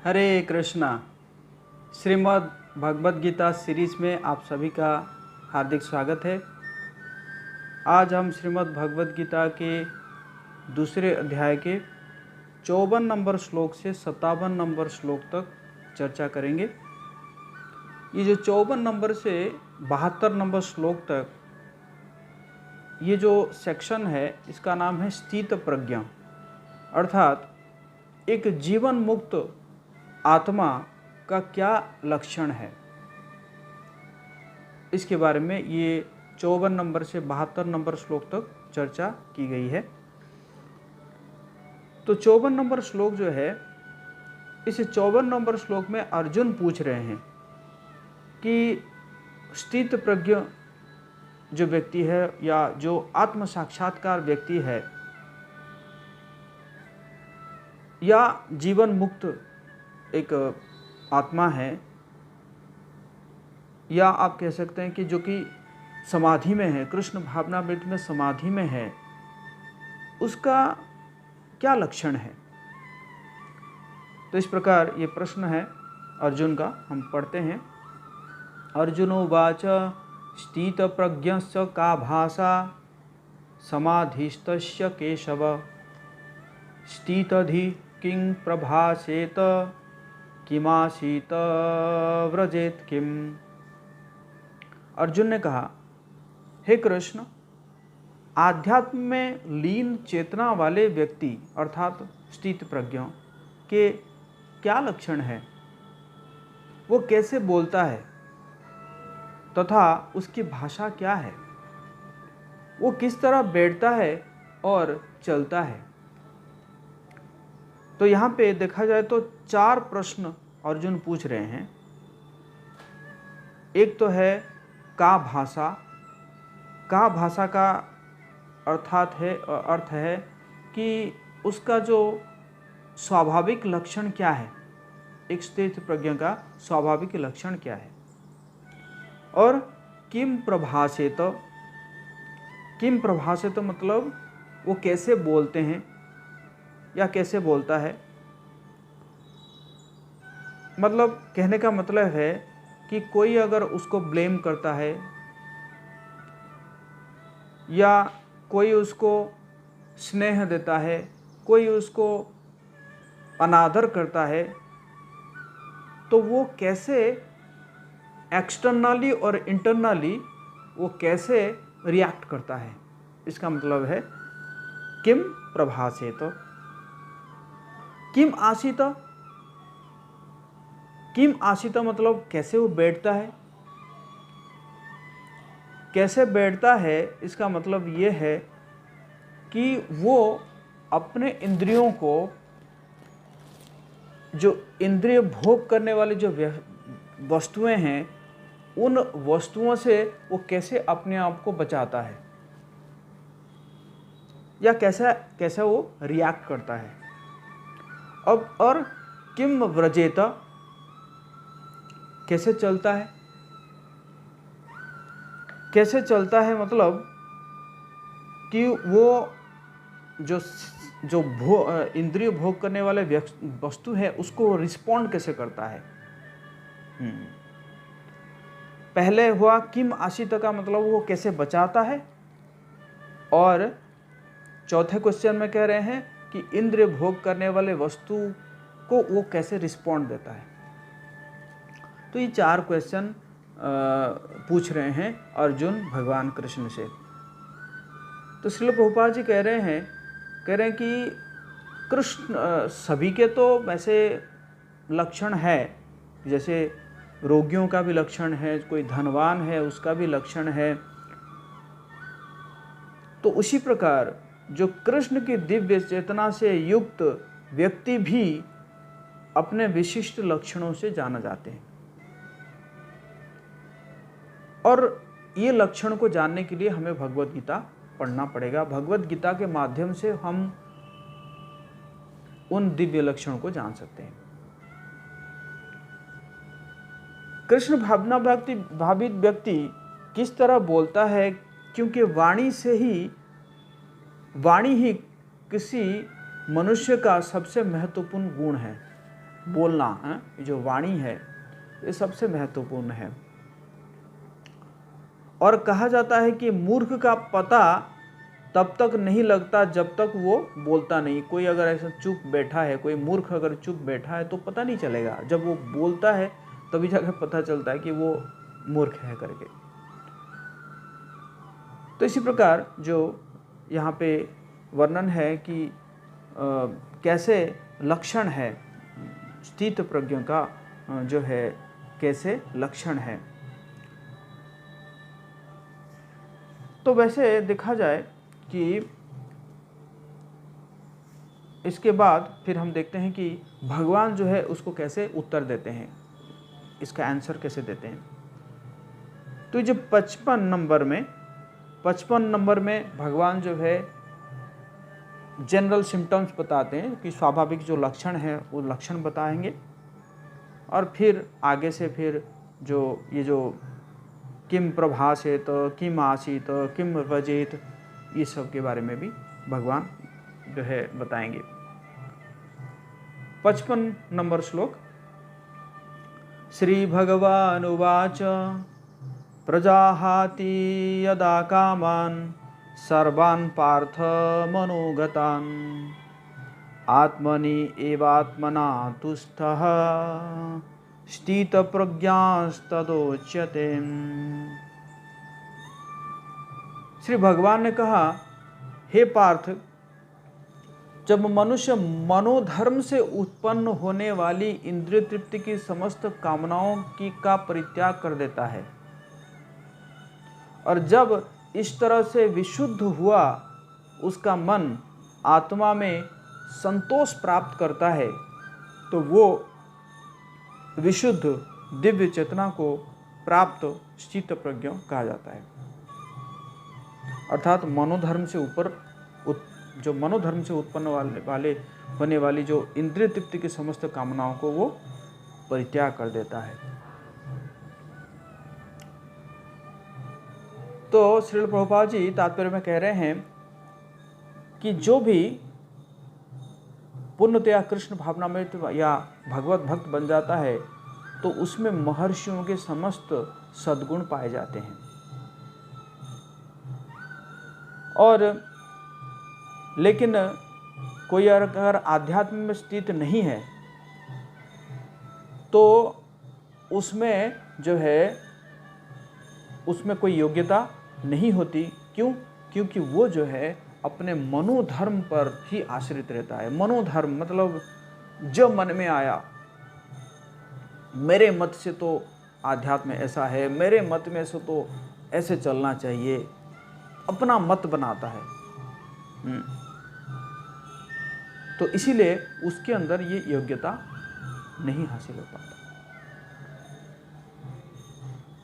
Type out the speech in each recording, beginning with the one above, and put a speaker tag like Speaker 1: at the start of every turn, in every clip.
Speaker 1: हरे Krishna. Shrimad Bhagavad Gita series में आप सभी का हार्दिक स्वागत है। आज हम श्रीमद् भगवद गीता के दूसरे अध्याय के 54 नंबर श्लोक से 57 नंबर श्लोक तक चर्चा करेंगे। ये जो 54 नंबर से 72 नंबर श्लोक तक ये जो सेक्शन है इसका नाम है स्थित प्रज्ञा, अर्थात एक जीवन मुक्त आत्मा का क्या लक्षण है, इसके बारे में ये 54 नंबर से 72 नंबर श्लोक तक चर्चा की गई है। तो 54 नंबर श्लोक जो है, इस 54 नंबर श्लोक में अर्जुन पूछ रहे हैं कि स्थित प्रज्ञ जो व्यक्ति है या जो आत्म साक्षात्कार व्यक्ति है या जीवन मुक्त एक आत्मा है, या आप कह सकते हैं कि जो कि समाधि में है, कृष्ण भावनामृत में समाधि में है, उसका क्या लक्षण है। तो इस प्रकार ये प्रश्न है अर्जुन का, हम पढ़ते हैं। अर्जुनोवाच स्थित प्रज्ञस्य का भाषा समाधिस्तस्य केशव स्थितधि किं प्रभासेत किमासीत व्रजेत किम। अर्जुन ने कहा, हे कृष्ण, आध्यात्म में लीन चेतना वाले व्यक्ति अर्थात स्थित प्रज्ञों के क्या लक्षण है, वो कैसे बोलता है तथा उसकी भाषा क्या है, वो किस तरह बैठता है और चलता है। तो यहाँ पे देखा जाए तो 4 प्रश्न अर्जुन पूछ रहे हैं। एक तो है का भाषा। का भाषा का अर्थ है कि उसका जो स्वाभाविक लक्षण क्या है, एक स्थित प्रज्ञ का स्वाभाविक लक्षण क्या है। और किम प्रभासेत। किम प्रभासेत मतलब वो कैसे बोलते हैं या कैसे बोलता है। मतलब कहने का मतलब है कि कोई अगर उसको ब्लेम करता है या कोई उसको स्नेह देता है, कोई उसको अनादर करता है, तो वो कैसे एक्सटर्नली और इंटरनली वो कैसे रिएक्ट करता है, इसका मतलब है किम प्रभासेत। किम आसीत। किम आसीत मतलब कैसे वो बैठता है। कैसे बैठता है इसका मतलब ये है कि वो अपने इंद्रियों को, जो इंद्रिय भोग करने वाली जो वस्तुएं हैं, उन वस्तुओं से वो कैसे अपने आप को बचाता है या कैसा वो रिएक्ट करता है। अब और किम व्रजेत, कैसे चलता है। कैसे चलता है मतलब कि वो जो इंद्रिय भोग करने वाले वस्तु है उसको रिस्पॉन्ड कैसे करता है। पहले हुआ किम आशित का मतलब वो कैसे बचाता है, और चौथे क्वेश्चन में कह रहे हैं कि इंद्रिय भोग करने वाले वस्तु को वो कैसे रिस्पॉन्ड देता है। तो ये 4 क्वेश्चन पूछ रहे हैं अर्जुन भगवान कृष्ण से। तो श्रील प्रभुपाद जी कह रहे हैं कि कृष्ण सभी के तो वैसे लक्षण है, जैसे रोगियों का भी लक्षण है, कोई धनवान है उसका भी लक्षण है। तो उसी प्रकार जो कृष्ण की दिव्य चेतना से युक्त व्यक्ति भी अपने विशिष्ट लक्षणों से जाना जाते हैं, और ये लक्षण को जानने के लिए हमें भगवद गीता पढ़ना पड़ेगा। भगवद गीता के माध्यम से हम उन दिव्य लक्षणों को जान सकते हैं। कृष्ण भावित व्यक्ति किस तरह बोलता है, क्योंकि वाणी ही किसी मनुष्य का सबसे महत्वपूर्ण गुण है। बोलना है, जो वाणी है, ये सबसे महत्वपूर्ण है। और कहा जाता है कि मूर्ख का पता तब तक नहीं लगता जब तक वो बोलता नहीं। कोई अगर ऐसा चुप बैठा है, कोई मूर्ख अगर चुप बैठा है तो पता नहीं चलेगा, जब वो बोलता है तभी जाकर पता चलता है कि वो मूर्ख है करके। तो इसी प्रकार जो यहाँ पे वर्णन है कि कैसे लक्षण है स्थित प्रज्ञों का, जो है कैसे लक्षण है। तो वैसे देखा जाए कि इसके बाद फिर हम देखते हैं कि भगवान जो है उसको कैसे उत्तर देते हैं, इसका आंसर कैसे देते हैं। तो जो 55 नंबर में भगवान जो है जनरल सिम्टम्स बताते हैं कि स्वाभाविक जो लक्षण है वो लक्षण बताएंगे, और फिर आगे से फिर जो ये जो किम प्रभासेत, किम आसीत, किम व्रजेत, ये सब के बारे में भी भगवान जो है बताएंगे। 55 नंबर श्लोक। श्री भगवान उवाच प्रजाहाति यदा कामान् सर्वान् पार्थ मनोगतान् आत्मनि एवात्मना तुष्टः स्थित प्रज्ञास्तदोच्यते। श्री भगवान ने कहा, हे पार्थ, जब मनुष्य मनोधर्म से उत्पन्न होने वाली इंद्रिय तृप्ति की समस्त कामनाओं का परित्याग कर देता है और जब इस तरह से विशुद्ध हुआ उसका मन आत्मा में संतोष प्राप्त करता है, तो वो विशुद्ध दिव्य चेतना को प्राप्त स्थित प्रज्ञ कहा जाता है। अर्थात मनोधर्म से जो मनोधर्म से उत्पन्न होने वाली जो इंद्रिय तृप्ति की समस्त कामनाओं को वो परित्याग कर देता है। तो श्रील प्रभुपाद जी तात्पर्य में कह रहे हैं कि जो भी पूर्णतया कृष्ण भावना में या भगवत भक्त बन जाता है तो उसमें महर्षियों के समस्त सद्गुण पाए जाते हैं। और लेकिन कोई अगर आध्यात्म में स्थित नहीं है तो उसमें जो है उसमें कोई योग्यता नहीं होती। क्यों? क्योंकि वो जो है अपने मनोधर्म पर ही आश्रित रहता है। मनोधर्म मतलब जो मन में आया, मेरे मत से तो आध्यात्म ऐसा है, मेरे मत में से तो ऐसे चलना चाहिए, अपना मत बनाता है। तो इसीलिए उसके अंदर ये योग्यता नहीं हासिल हो पाता।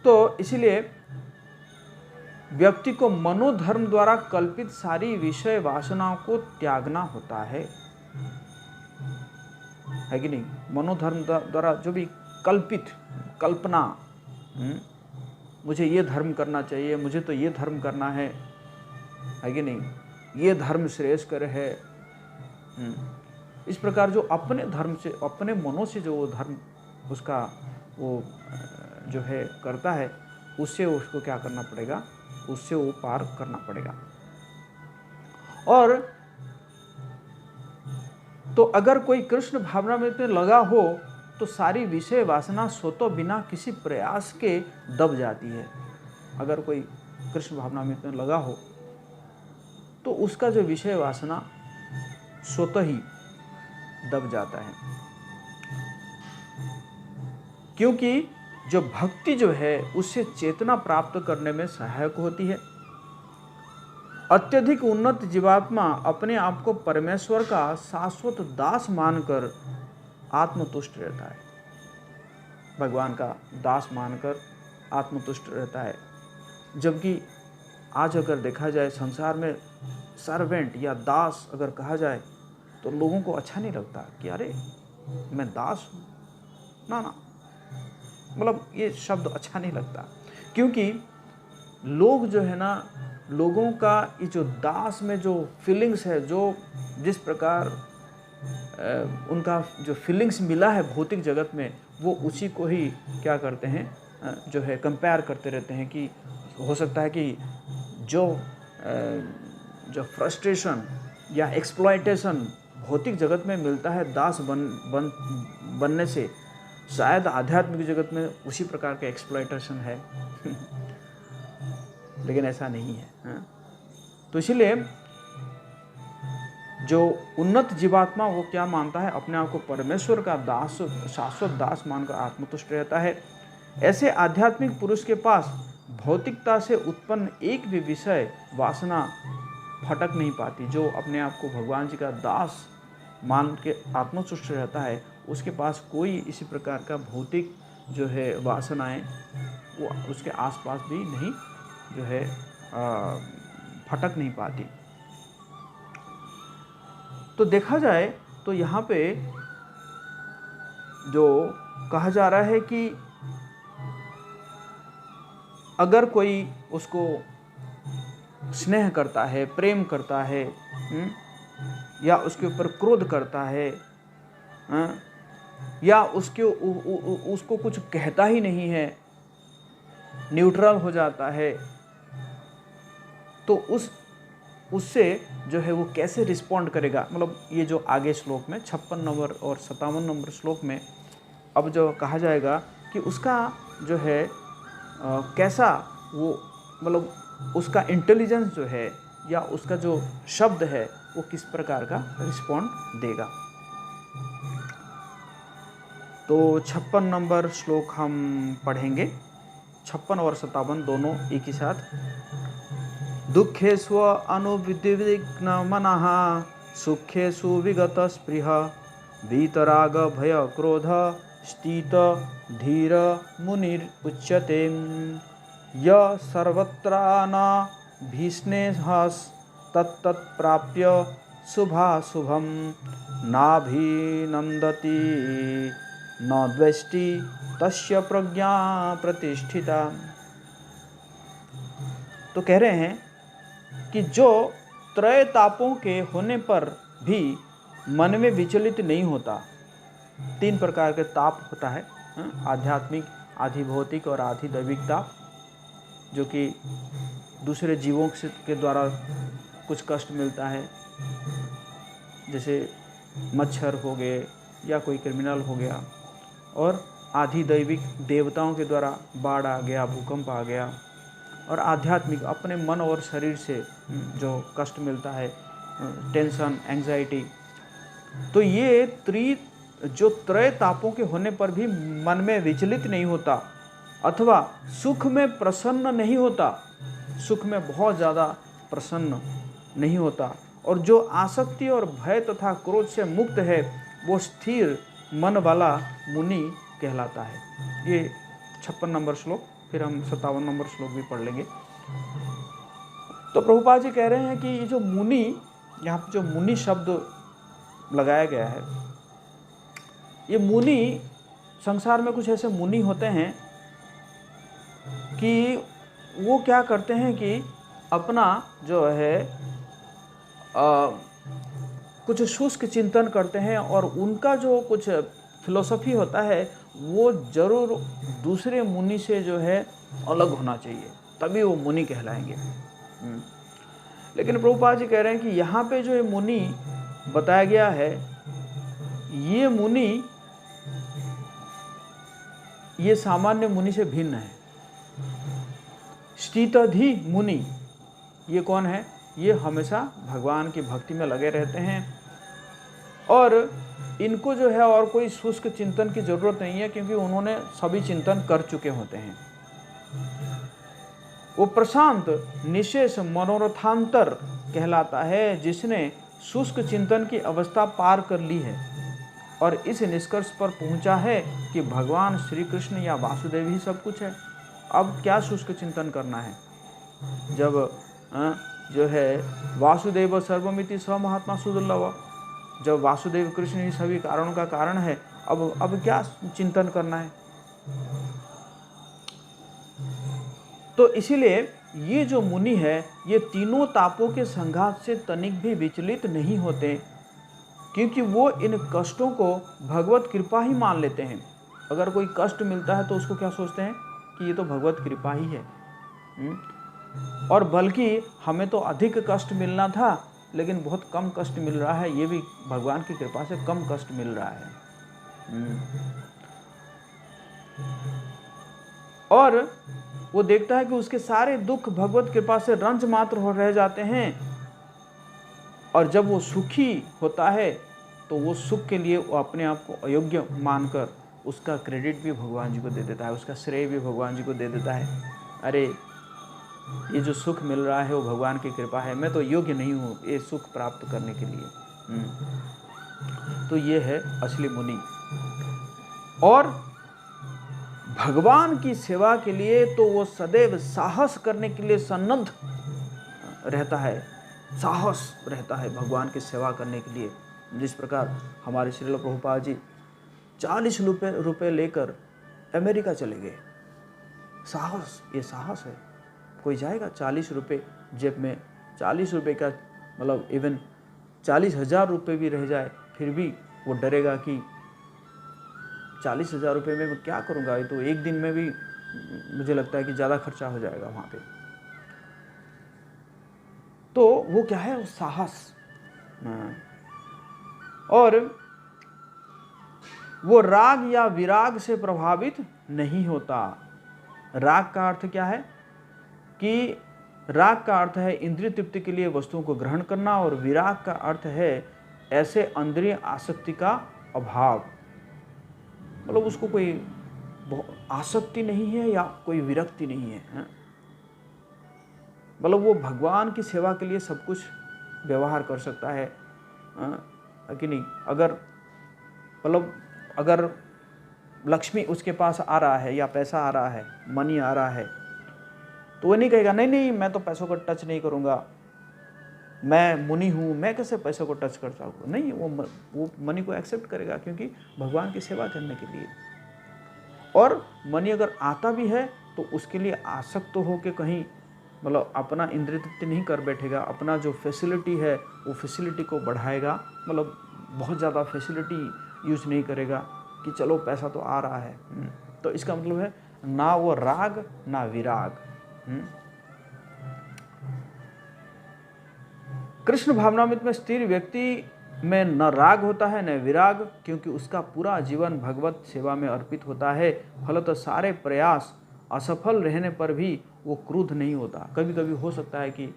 Speaker 1: तो इसीलिए व्यक्ति को मनोधर्म द्वारा कल्पित सारी विषय वासनाओं को त्यागना होता है कि नहीं? मनोधर्म द्वारा जो भी कल्पित कल्पना, मुझे ये धर्म करना चाहिए, मुझे तो ये धर्म करना है कि नहीं, ये धर्म श्रेयस्कर है, इस प्रकार जो अपने धर्म से, अपने मनों से जो धर्म उसका वो जो है करता है, उससे उसको क्या करना पड़ेगा, उससे वो पार करना पड़ेगा। और तो अगर कोई कृष्ण भावना में लगा हो तो सारी विषय वासना स्वतः बिना किसी प्रयास के दब जाती है। अगर कोई कृष्ण भावना में लगा हो तो उसका जो विषय वासना स्वतः ही दब जाता है, क्योंकि जो भक्ति जो है उससे चेतना प्राप्त करने में सहायक होती है। अत्यधिक उन्नत जीवात्मा अपने आप को परमेश्वर का शाश्वत दास मानकर आत्मतुष्ट रहता है, भगवान का दास मानकर आत्मतुष्ट रहता है। जबकि आज अगर देखा जाए संसार में सर्वेंट या दास अगर कहा जाए तो लोगों को अच्छा नहीं लगता कि अरे मैं दास हूँ, ना, मतलब ये शब्द अच्छा नहीं लगता। क्योंकि लोग जो है ना, लोगों का ये जो दास में जो फीलिंग्स है, जो जिस प्रकार उनका जो फीलिंग्स मिला है भौतिक जगत में, वो उसी को ही क्या करते हैं, जो है कंपेयर करते रहते हैं कि हो सकता है कि जो जो फ्रस्ट्रेशन या एक्सप्लॉयटेशन भौतिक जगत में मिलता है दास बनने से, शायद आध्यात्मिक जगत में उसी प्रकार का एक्सप्लॉयटेशन है। लेकिन ऐसा नहीं है, हाँ? तो इसीलिए जो उन्नत जीवात्मा वो क्या मानता है, अपने आप को परमेश्वर का दास, शाश्वत दास मानकर आत्मतुष्ट रहता है। ऐसे आध्यात्मिक पुरुष के पास भौतिकता से उत्पन्न एक भी विषय वासना फटक नहीं पाती। जो अपने आप को भगवान जी का दास मान के आत्मतुष्ट रहता है, उसके पास कोई इसी प्रकार का भौतिक जो है वासनाएं वो उसके आसपास भी नहीं जो है फटक नहीं पाती। तो देखा जाए तो यहाँ पे जो कहा जा रहा है कि अगर कोई उसको स्नेह करता है, प्रेम करता है, या उसके ऊपर क्रोध करता है, या उसको कुछ कहता ही नहीं है, न्यूट्रल हो जाता है, तो उससे जो है वो कैसे रिस्पॉन्ड करेगा। मतलब ये जो आगे श्लोक में 56 नंबर और 57 नंबर श्लोक में अब जो कहा जाएगा कि उसका जो है कैसा वो, मतलब उसका इंटेलिजेंस जो है या उसका जो शब्द है वो किस प्रकार का रिस्पॉन्ड देगा। तो 56 नंबर श्लोक हम पढ़ेंगे, 56 और 57 दोनों एक ही साथ। दुःखेषु अनुद्विग्न मनः सुखेषु विगत स्पृह वीतराग भय क्रोध स्थित धीर मुनिर उच्यते य सर्वत्र न भीष्णेहस् तत्तत्प्राप्य शुभाशुभं नाभिनन्दति न द्वेष्टि तस्य प्रज्ञा प्रतिष्ठिता। तो कह रहे हैं कि जो त्रय तापों के होने पर भी मन में विचलित नहीं होता। 3 प्रकार के ताप होता है, आध्यात्मिक, आधि भौतिक और आधि दैविक ताप, जो कि दूसरे जीवों के द्वारा कुछ कष्ट मिलता है, जैसे मच्छर हो गए या कोई क्रिमिनल हो गया, और आधि दैविक देवताओं के द्वारा बाढ़ आ गया, भूकंप आ गया, और आध्यात्मिक अपने मन और शरीर से जो कष्ट मिलता है, टेंशन, एंजाइटी। तो ये त्रय तापों के होने पर भी मन में विचलित नहीं होता, अथवा सुख में प्रसन्न नहीं होता, सुख में बहुत ज़्यादा प्रसन्न नहीं होता, और जो आसक्ति और भय तथा क्रोध से मुक्त है वो स्थिर मन वाला मुनि कहलाता है। ये 56 नंबर श्लोक, फिर हम 57 नंबर श्लोक भी पढ़ लेंगे। तो प्रभुपाद जी कह रहे हैं कि ये जो मुनि, यहाँ पे जो मुनि शब्द लगाया गया है, ये मुनि, संसार में कुछ ऐसे मुनि होते हैं कि वो क्या करते हैं कि अपना जो है कुछ शुष्क चिंतन करते हैं, और उनका जो कुछ फिलोसफी होता है वो जरूर दूसरे मुनि से जो है अलग होना चाहिए, तभी वो मुनि कहलाएंगे। लेकिन प्रभुपाद जी कह रहे हैं कि यहाँ पे जो ये मुनि बताया गया है, ये मुनि ये सामान्य मुनि से भिन्न है। स्थितधि मुनि ये कौन है? ये हमेशा भगवान की भक्ति में लगे रहते हैं, और इनको जो है और कोई शुष्क चिंतन की जरूरत नहीं है, क्योंकि उन्होंने सभी चिंतन कर चुके होते हैं। वो प्रशांत निशेष मनोरथांतर कहलाता है, जिसने शुष्क चिंतन की अवस्था पार कर ली है और इस निष्कर्ष पर पहुंचा है कि भगवान श्री कृष्ण या वासुदेव ही सब कुछ है। अब क्या शुष्क चिंतन करना है, जब जो है वासुदेव सर्वमिति स महात्मा सुदुर्लभ, जब वासुदेव कृष्ण ही सभी कारणों का कारण है, अब क्या चिंतन करना है। तो इसीलिए ये जो मुनि है, ये तीनों तापों के संघात से तनिक भी विचलित नहीं होते, क्योंकि वो इन कष्टों को भगवत कृपा ही मान लेते हैं। अगर कोई कष्ट मिलता है तो उसको क्या सोचते हैं कि ये तो भगवत कृपा ही है। और बल्कि हमें तो अधिक कष्ट मिलना था, लेकिन बहुत कम कष्ट मिल रहा है, ये भी भगवान की कृपा से कम कष्ट मिल रहा है। और वो देखता है कि उसके सारे दुख भगवत कृपा से रंज मात्र हो रह जाते हैं, और जब वो सुखी होता है तो वो सुख के लिए वो अपने आप को अयोग्य मानकर उसका क्रेडिट भी भगवान जी को दे देता है, उसका श्रेय भी भगवान जी को दे देता है। अरे ये जो सुख मिल रहा है वो भगवान की कृपा है, मैं तो योग्य नहीं हूँ ये सुख प्राप्त करने के लिए। तो ये है असली मुनि। और भगवान की सेवा के लिए तो वो सदैव साहस करने के लिए सन्नद्ध रहता है, साहस रहता है भगवान की सेवा करने के लिए। जिस प्रकार हमारे श्रील प्रभुपाद जी 40 रुपए लेकर अमेरिका चले गए। साहस, ये साहस है। कोई जाएगा 40 रुपये जेब में, 40 रुपये का मतलब इवन 40,000 रुपये भी रह जाए फिर भी वो डरेगा कि 40,000 रुपये में मैं क्या करूँगा, ये तो एक दिन में भी मुझे लगता है कि ज़्यादा खर्चा हो जाएगा वहाँ पे। तो वो क्या है, वो साहस। और वो राग या विराग से प्रभावित नहीं होता। राग का अर्थ क्या है कि राग का अर्थ है इंद्रिय तृप्ति के लिए वस्तुओं को ग्रहण करना, और विराग का अर्थ है ऐसे अंतरीय आसक्ति का अभाव। मतलब उसको कोई आसक्ति नहीं है या कोई विरक्ति नहीं है। मतलब वो भगवान की सेवा के लिए सब कुछ व्यवहार कर सकता है कि नहीं। अगर लक्ष्मी उसके पास आ रहा है या पैसा आ रहा है, मनी आ रहा है, तो वो नहीं कहेगा नहीं मैं तो पैसों को टच नहीं करूँगा, मैं मुनि हूँ, मैं कैसे पैसों को टच कर सकूँ। नहीं, वो मनी को एक्सेप्ट करेगा, क्योंकि भगवान की सेवा करने के लिए। और मनी अगर आता भी है तो उसके लिए आसक्त तो हो के कहीं मतलब अपना इंद्रिय तृप्ति नहीं कर बैठेगा, अपना जो फैसिलिटी है वो फैसिलिटी को बढ़ाएगा। मतलब बहुत ज़्यादा फैसिलिटी यूज नहीं करेगा कि चलो पैसा तो आ रहा है। तो इसका मतलब है ना वो राग ना विराग। कृष्ण भावनामृत में स्थिर व्यक्ति में न राग होता है न विराग, क्योंकि उसका पूरा जीवन भगवत सेवा में अर्पित होता है। फलतः सारे प्रयास असफल रहने पर भी वो क्रुद्ध नहीं होता। कभी कभी हो सकता है कि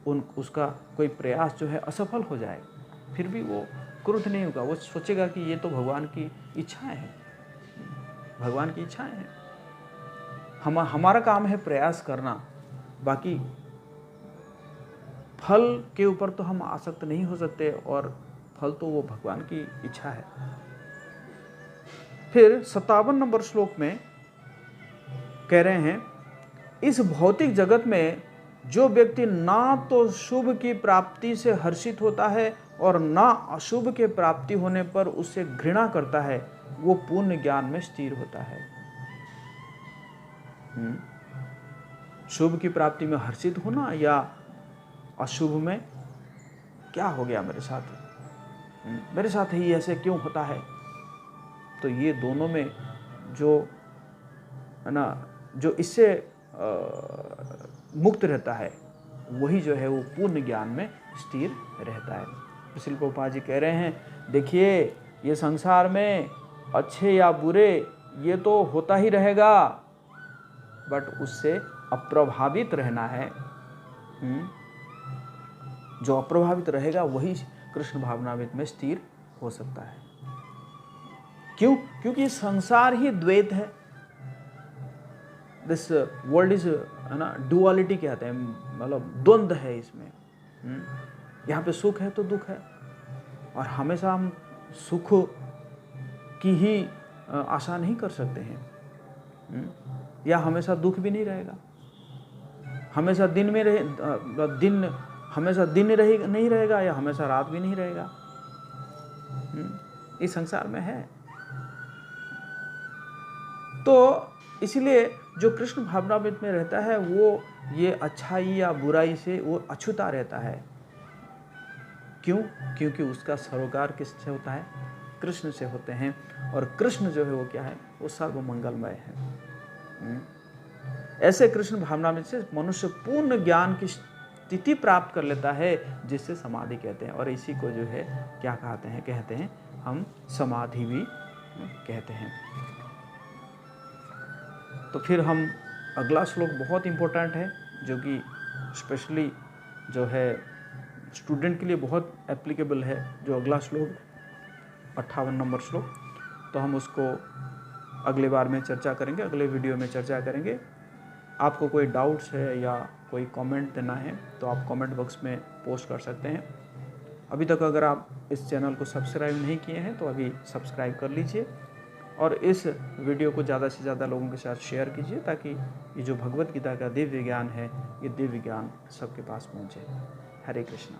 Speaker 1: उसका कोई प्रयास जो है असफल हो जाए, फिर भी वो क्रुद्ध नहीं होगा। वो सोचेगा कि ये तो भगवान की इच्छाएं हैं, भगवान की इच्छाएं हैं। हमारा काम है प्रयास करना, बाकी फल के ऊपर तो हम आसक्त नहीं हो सकते, और फल तो वो भगवान की इच्छा है। फिर 57 नंबर श्लोक में कह रहे हैं, इस भौतिक जगत में जो व्यक्ति ना तो शुभ की प्राप्ति से हर्षित होता है और ना अशुभ के प्राप्ति होने पर उससे घृणा करता है, वो पूर्ण ज्ञान में स्थिर होता है। शुभ की प्राप्ति में हर्षित होना या अशुभ में, क्या हो गया मेरे साथ ही ऐसे क्यों होता है। तो ये दोनों में जो है ना, जो इससे मुक्त रहता है वही जो है वो पूर्ण ज्ञान में स्थिर रहता है। श्रील प्रभुपाद जी कह रहे हैं, देखिए ये संसार में अच्छे या बुरे ये तो होता ही रहेगा, बट उससे अप्रभावित रहना है। जो अप्रभावित रहेगा वही कृष्ण भावनामृत में स्थिर हो सकता है। क्यों? क्योंकि संसार ही द्वैत है। दिस वर्ल्ड इज है ना, डुअलिटी कहते हैं, मतलब द्वंद्व है इसमें। यहाँ पे सुख है तो दुख है, और हमेशा हम सुख की ही आशा नहीं कर सकते हैं, या हमेशा दुख भी नहीं रहेगा। हमेशा दिन में हमेशा दिन नहीं रहेगा, या हमेशा रात भी नहीं रहेगा। इस संसार में है। तो इसलिए जो कृष्ण भावनामृत में रहता है वो ये अच्छाई या बुराई से वो अछूता रहता है। क्यों? क्योंकि उसका सरोकार किससे होता है? कृष्ण से होते हैं, और कृष्ण जो है वो क्या है? वो सर्वमंगलमय है। ऐसे कृष्ण भावना में से मनुष्य पूर्ण ज्ञान की स्थिति प्राप्त कर लेता है, जिससे समाधि कहते हैं, और इसी को जो है क्या कहते हैं हम समाधि भी कहते हैं। तो फिर हम अगला श्लोक बहुत इम्पोर्टेंट है, जो कि स्पेशली जो है स्टूडेंट के लिए बहुत एप्लीकेबल है, जो अगला श्लोक 58 नंबर श्लोक, तो हम उसको अगले बार में चर्चा करेंगे, अगले वीडियो में चर्चा करेंगे। आपको कोई डाउट्स है या कोई कमेंट देना है तो आप कमेंट बॉक्स में पोस्ट कर सकते हैं। अभी तक अगर आप इस चैनल को सब्सक्राइब नहीं किए हैं तो अभी सब्सक्राइब कर लीजिए, और इस वीडियो को ज़्यादा से ज़्यादा लोगों के साथ शेयर कीजिए, ताकि ये जो भगवत गीता का दिव्य ज्ञान है, ये दिव्य ज्ञान सबके पास पहुँचे। हरे कृष्णा।